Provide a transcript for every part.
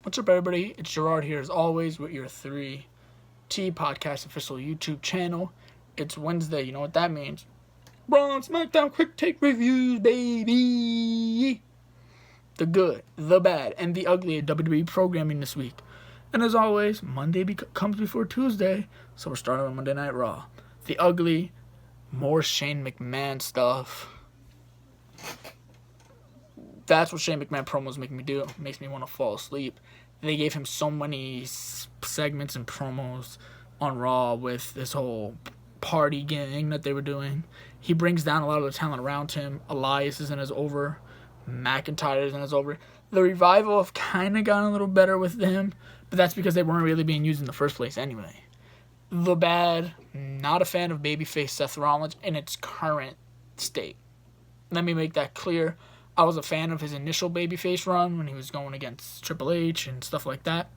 What's up, everybody? It's Gerard here, as always, with your 3T Podcast official YouTube channel. It's Wednesday. You know what that means? Raw and Smackdown QuickTake reviews, baby! The good, the bad, and the ugly of WWE programming this week. And as always, Monday comes before Tuesday, so we're starting on Monday Night Raw. The ugly, more Shane McMahon stuff. That's what Shane McMahon promos make me do. It makes me want to fall asleep. They gave him so many segments and promos on Raw with this whole party gang that they were doing. He brings down a lot of the talent around him. Elias isn't as over. McIntyre isn't as over. The Revival have kind of gotten a little better with him, but that's because they weren't really being used in the first place anyway. The bad, not a fan of babyface Seth Rollins in its current state. Let me make that clear. I was a fan of his initial babyface run when he was going against Triple H and stuff like that.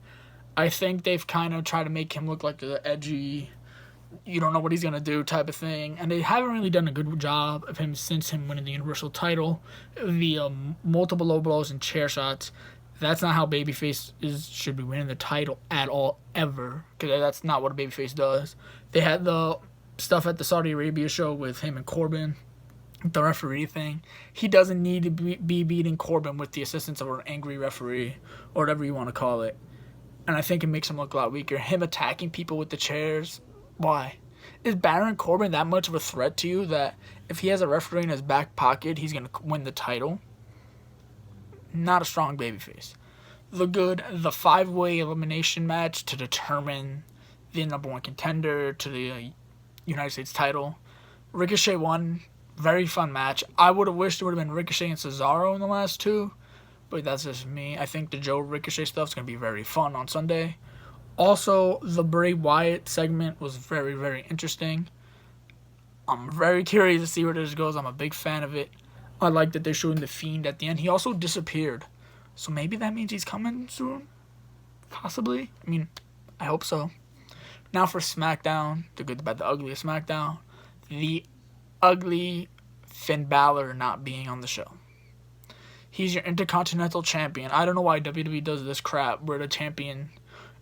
I think they've kind of tried to make him look like the edgy, you don't know what he's going to do type of thing. And they haven't really done a good job of him since him winning the Universal title via multiple low blows and chair shots. That's not how babyface should be winning the title at all, ever. Because that's not what a babyface does. They had the stuff at the Saudi Arabia show with him and Corbin. The referee thing. He doesn't need to be beating Corbin with the assistance of an angry referee, or whatever you want to call it. And I think it makes him look a lot weaker. Him attacking people with the chairs. Why? Is Baron Corbin that much of a threat to you that if he has a referee in his back pocket, he's going to win the title? Not a strong babyface. The good, the 5-way elimination match to determine the number one contender to the United States title. Ricochet won. Very fun match. I would have wished it would have been Ricochet and Cesaro in the last two, but that's just me. I think the Joe Ricochet stuff is going to be very fun on Sunday. Also, the Bray Wyatt segment was very, very interesting. I'm very curious to see where this goes. I'm a big fan of it. I like that they're showing the Fiend at the end. He also disappeared, so maybe that means he's coming soon? Possibly. I mean, I hope so. Now for SmackDown, the good, the bad, the ugly of SmackDown. The ugly Finn Balor not being on the show. He's your Intercontinental Champion. I don't know why WWE does this crap where the champion,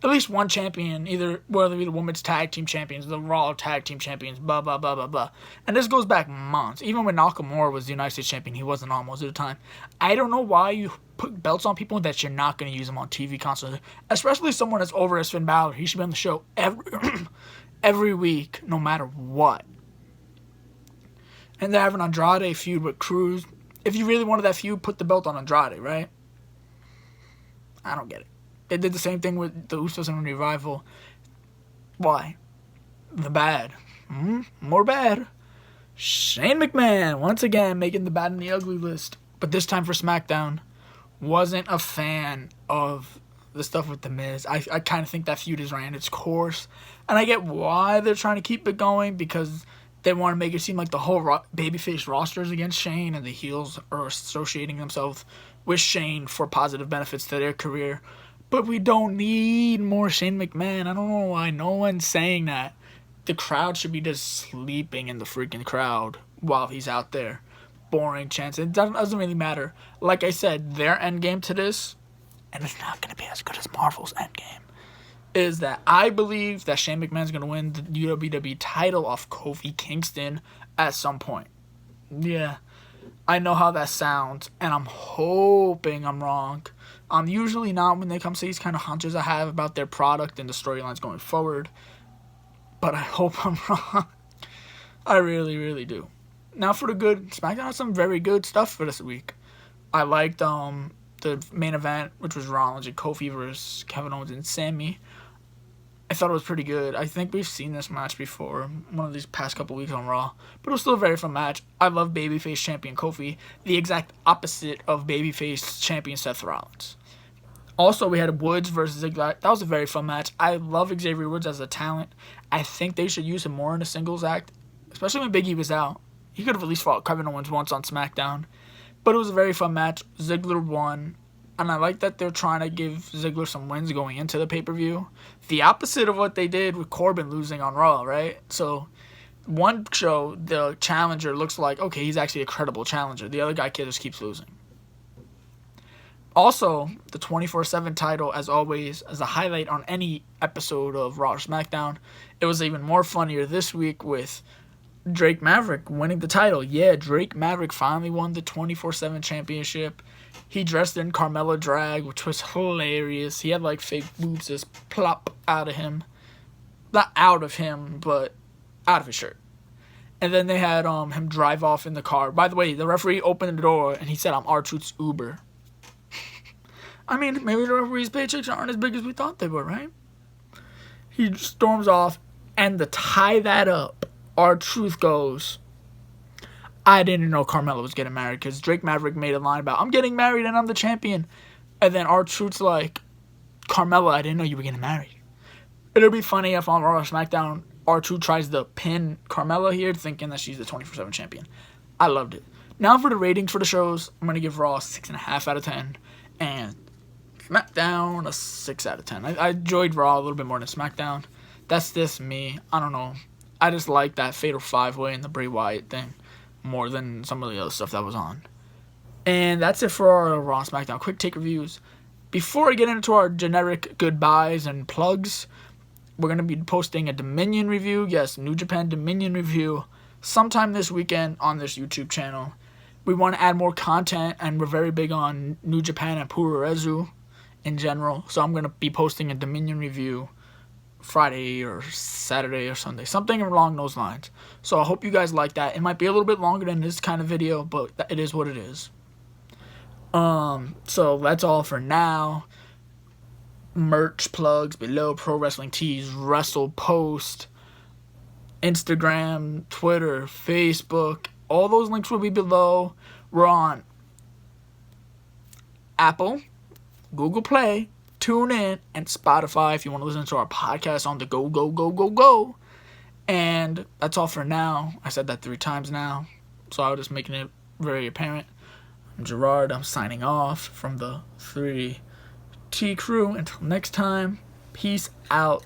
at least one champion, either whether it be the Women's Tag Team Champions, the Raw Tag Team Champions, blah, blah, blah, blah, blah. And this goes back months. Even when Nakamura was the United States Champion, he wasn't on most of the time. I don't know why you put belts on people that you're not going to use them on TV constantly. Especially someone as over as Finn Balor. He should be on the show every week, no matter what. And they have an Andrade feud with Cruz. If you really wanted that feud, put the belt on Andrade, right? I don't get it. They did the same thing with the Usos and Revival. Why? The bad. More bad. Shane McMahon, once again, making the bad and the ugly list. But this time for SmackDown. Wasn't a fan of the stuff with The Miz. I kind of think that feud has ran its course. And I get why they're trying to keep it going, because they want to make it seem like the whole babyface roster is against Shane and the heels are associating themselves with Shane for positive benefits to their career. But we don't need more Shane McMahon. I don't know why no one's saying that. The crowd should be just sleeping in the freaking crowd while he's out there. Boring chants. It doesn't really matter. Like I said, their endgame to this, and it's not going to be as good as Marvel's endgame, is that I believe that Shane McMahon's going to win the WWE title off Kofi Kingston at some point. Yeah, I know how that sounds, and I'm hoping I'm wrong. I'm usually not when they come to these kind of hunches I have about their product and the storylines going forward, but I hope I'm wrong. I really, really do. Now for the good, SmackDown has some very good stuff for this week. I liked the main event, which was Rollins and Kofi versus Kevin Owens and Sami. I thought it was pretty good. I think we've seen this match before, one of these past couple weeks on Raw, but it was still a very fun match. I love babyface champion Kofi, the exact opposite of babyface champion Seth Rollins. Also, we had Woods versus Ziggler. That was a very fun match. I love Xavier Woods as a talent. I think they should use him more in a singles act, especially when Big E was out. He could have at least fought Kevin Owens once on SmackDown. But it was a very fun match. Ziggler won. And I like that they're trying to give Ziggler some wins going into the pay-per-view. The opposite of what they did with Corbin losing on Raw, right? So, one show, the challenger looks like, okay, he's actually a credible challenger. The other guy just keeps losing. Also, the 24/7 title, as always, as a highlight on any episode of Raw or SmackDown. It was even more funnier this week with Drake Maverick winning the title. Yeah, Drake Maverick finally won the 24/7 championship. He dressed in Carmella drag, which was hilarious. He had like fake boobs just plop out of him. Not out of him, but out of his shirt. And then they had him drive off in the car. By the way, the referee opened the door and he said, "I'm R-Truth's Uber." I mean, maybe the referee's paychecks aren't as big as we thought they were, right? He storms off, and to tie that up, R-Truth goes, "I didn't know Carmella was getting married," because Drake Maverick made a line about, "I'm getting married and I'm the champion." And then R-Truth's like, "Carmella, I didn't know you were getting married." It'll be funny if on Raw or SmackDown, R-Truth tries to pin Carmella here, thinking that she's the 24/7 champion. I loved it. Now for the ratings for the shows, I'm going to give Raw a 6.5 out of 10, and SmackDown a 6 out of 10. I enjoyed Raw a little bit more than SmackDown. That's just me. I don't know. I just like that Fatal 5-Way and the Bray Wyatt thing more than some of the other stuff that was on. And that's it for our Raw and SmackDown quick take reviews. Before I get into our generic goodbyes and plugs, we're going to be posting a Dominion review. Yes, New Japan Dominion review sometime this weekend on this YouTube channel. We want to add more content, and we're very big on New Japan and Puroresu in general. So I'm going to be posting a Dominion review Friday or Saturday or Sunday, something along those lines. So I hope you guys like that. It might be a little bit longer than this kind of video, but it is what it is. So that's all for now. Merch plugs below: Pro Wrestling Tees, Wrestle Post, Instagram, Twitter, Facebook. All those links will be below. We're on Apple, Google Play, TuneIn, and Spotify if you want to listen to our podcast on the go. And that's all for now. I said that 3 times now, so I was just making it very apparent. I'm Gerard. I'm signing off from the 3T crew. Until next time, peace out.